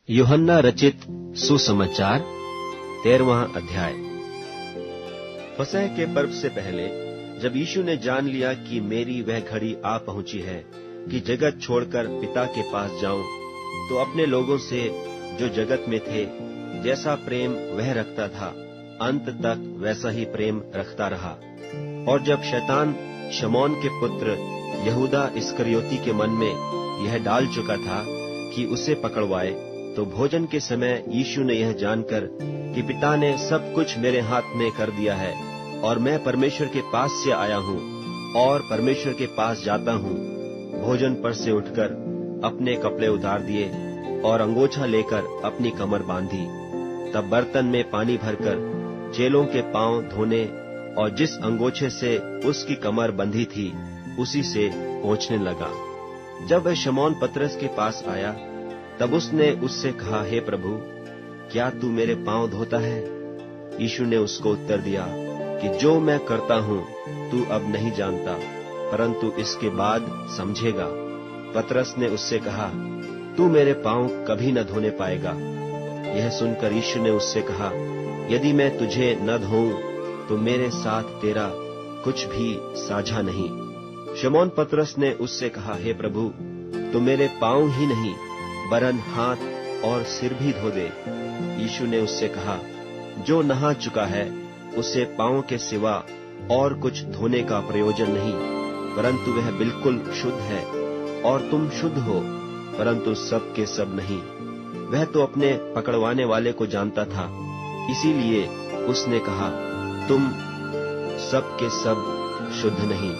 यूहन्ना रचित सुसमाचार 13वां अध्याय। फसह के पर्व से पहले जब यीशु ने जान लिया कि मेरी वह घड़ी आ पहुंची है कि जगत छोड़कर पिता के पास जाऊं, तो अपने लोगों से जो जगत में थे जैसा प्रेम वह रखता था, अंत तक वैसा ही प्रेम रखता रहा। और जब शैतान शमौन के पुत्र यहूदा इस्करियोती के मन में यह डाल चुका था कि उसे पकड़वाए, तो भोजन के समय यीशु ने यह जानकर कि पिता ने सब कुछ मेरे हाथ में कर दिया है और मैं परमेश्वर के पास से आया हूँ और परमेश्वर के पास जाता हूँ, भोजन पर से उठकर अपने कपड़े उतार दिए और अंगोछा लेकर अपनी कमर बांधी। तब बर्तन में पानी भरकर चेलों के पांव धोने और जिस अंगोछे से उसकी कमर बंधी थी उसी से पोंछने लगा। जब वह शमौन पतरस के पास आया, तब उसने उससे कहा, हे प्रभु, क्या तू मेरे पांव धोता है? यीशु ने उसको उत्तर दिया कि जो मैं करता हूँ तू अब नहीं जानता, परंतु इसके बाद समझेगा। पतरस ने उससे कहा, तू मेरे पांव कभी न धोने पाएगा। यह सुनकर यीशु ने उससे कहा, यदि मैं तुझे न धोऊं तो मेरे साथ तेरा कुछ भी साझा नहीं। शमौन पतरस ने उससे कहा, हे प्रभु, तू मेरे पांव ही नहीं वरन हाथ और सिर भी धो दे। यीशु ने उससे कहा, जो नहा चुका है उसे पांव के सिवा और कुछ धोने का प्रयोजन नहीं, परंतु वह बिल्कुल शुद्ध है। और तुम शुद्ध हो, परंतु सब के सब नहीं। वह तो अपने पकड़वाने वाले को जानता था, इसीलिए उसने कहा, तुम सब के सब शुद्ध नहीं।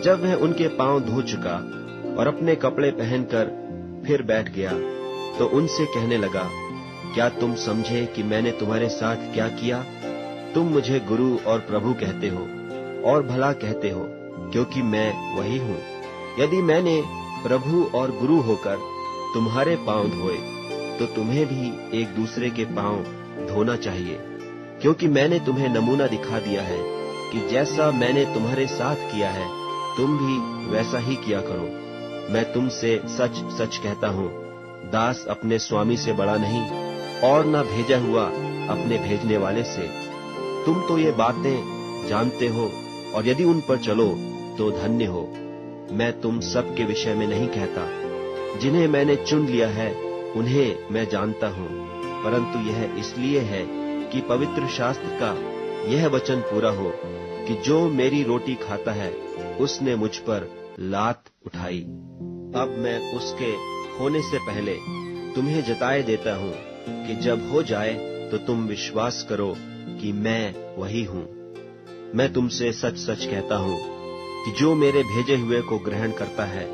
जब वह उनके पांव धो चुका और अपने कपड़े पहनकर फिर बैठ गया, तो उनसे कहने लगा, क्या तुम समझे कि मैंने तुम्हारे साथ क्या किया? तुम मुझे गुरु और प्रभु कहते हो, और भला कहते हो, क्योंकि मैं वही हूँ। यदि मैंने प्रभु और गुरु होकर तुम्हारे पांव धोए, तो तुम्हें भी एक दूसरे के पांव धोना चाहिए, क्योंकि मैंने तुम्हें नमूना दिखा दिया है कि जैसा मैंने तुम्हारे साथ किया है, तुम भी वैसा ही किया करो। मैं तुमसे सच सच कहता हूँ, दास अपने स्वामी से बड़ा नहीं, और न भेजा हुआ अपने भेजने वाले से। तुम तो ये बातें जानते हो, और यदि उन पर चलो तो धन्य हो। मैं तुम सब के विषय में नहीं कहता, जिन्हें मैंने चुन लिया है उन्हें मैं जानता हूँ, परंतु यह इसलिए है कि पवित्र शास्त्र का यह वचन पूरा हो कि जो मेरी रोटी खाता है उसने मुझ पर लात उठाई। अब मैं उसके होने से पहले तुम्हें जताए देता हूँ कि जब हो जाए तो तुम विश्वास करो कि मैं वही हूँ। मैं तुमसे सच सच कहता हूँ कि जो मेरे भेजे हुए को ग्रहण करता है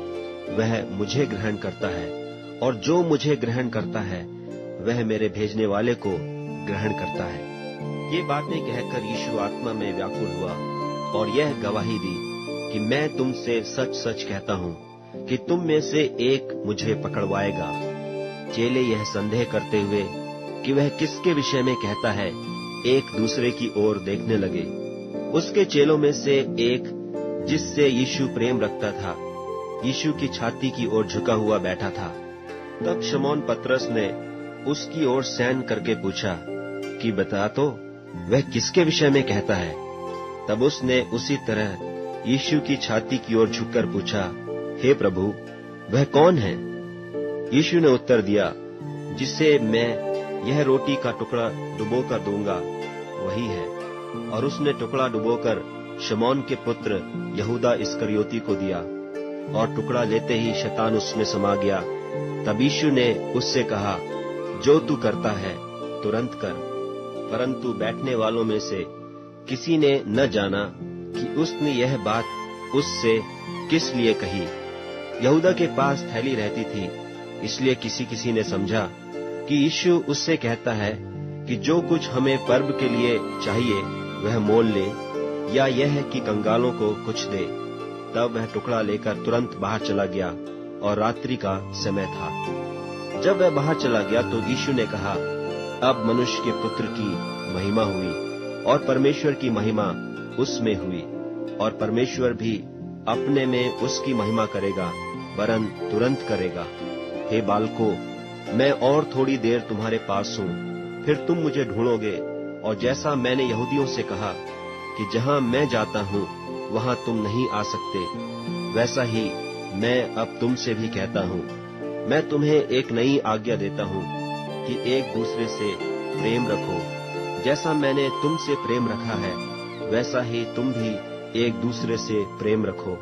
वह मुझे ग्रहण करता है, और जो मुझे ग्रहण करता है वह मेरे भेजने वाले को ग्रहण करता है। ये बातें कहकर यीशु आत्मा में व्याकुल हुआ और यह गवाही दी कि मैं तुमसे सच सच कहता हूँ कि तुम में से एक मुझे पकड़वाएगा। चेले यह संदेह करते हुए कि वह किसके विषय में कहता है, एक दूसरे की ओर देखने लगे। उसके चेलों में से एक, जिससे यीशु प्रेम रखता था, यीशु की छाती की ओर झुका हुआ बैठा था। तब शमौन पतरस ने उसकी ओर सैन करके पूछा कि बता तो, वह किसके विषय में कहता है? तब उसने उसी तरह यीशु की छाती की ओर झुककर पूछा, हे प्रभु, वह कौन है? यीशु ने उत्तर दिया, जिसे मैं यह रोटी का टुकड़ा डुबोकर दूंगा वही है। और उसने टुकड़ा डुबोकर शमौन के पुत्र यहूदा इस्करियोती को दिया, और टुकड़ा लेते ही शैतान उसमें समा गया। तब यीशु ने उससे कहा, जो तू करता है तुरंत कर। परंतु बैठने वालों में से किसी ने न जाना कि उसने यह बात उससे किस लिए कही। यहूदा के पास थैली रहती थी, इसलिए किसी किसी ने समझा कि यीशु उससे कहता है कि जो कुछ हमें पर्व के लिए चाहिए वह मोल ले, या यह है कि कंगालों को कुछ दे। तब वह टुकड़ा लेकर तुरंत बाहर चला गया, और रात्रि का समय था। जब वह बाहर चला गया तो यीशु ने कहा, अब मनुष्य के पुत्र की महिमा हुई, और परमेश्वर की महिमा उसमें हुई, और परमेश्वर भी अपने में उसकी महिमा करेगा, वरन तुरंत करेगा। हे बालकों, मैं और थोड़ी देर तुम्हारे पास हूँ, फिर तुम मुझे ढूंढोगे, और जैसा मैंने यहूदियों से कहा कि जहाँ मैं जाता हूँ वहाँ तुम नहीं आ सकते, वैसा ही मैं अब तुमसे भी कहता हूँ। मैं तुम्हें एक नई आज्ञा देता हूँ कि एक दूसरे से प्रेम रखो। जैसा मैंने तुमसे प्रेम रखा है, वैसा ही तुम भी एक दूसरे से प्रेम रखो।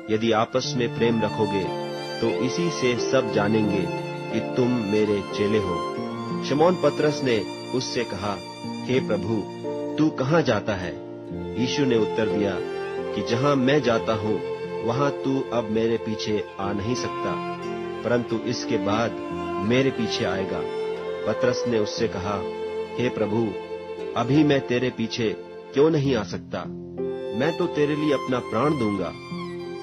यदि आपस में प्रेम रखोगे तो इसी से सब जानेंगे कि तुम मेरे चेले हो। शमौन पतरस ने उससे कहा, हे प्रभु, तू कहाँ जाता है? यीशु ने उत्तर दिया कि जहाँ मैं जाता हूँ वहाँ तू अब मेरे पीछे आ नहीं सकता, परंतु इसके बाद मेरे पीछे आएगा। पतरस ने उससे कहा, हे प्रभु, अभी मैं तेरे पीछे क्यों नहीं आ सकता? मैं तो तेरे लिए अपना प्राण दूंगा।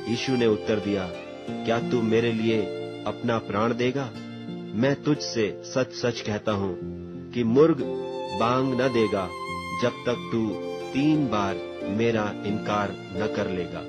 यीशु ने उत्तर दिया, क्या तू मेरे लिए अपना प्राण देगा? मैं तुझसे सच सच कहता हूँ कि मुर्ग बांग न देगा जब तक तू 3 बार मेरा इनकार न कर लेगा।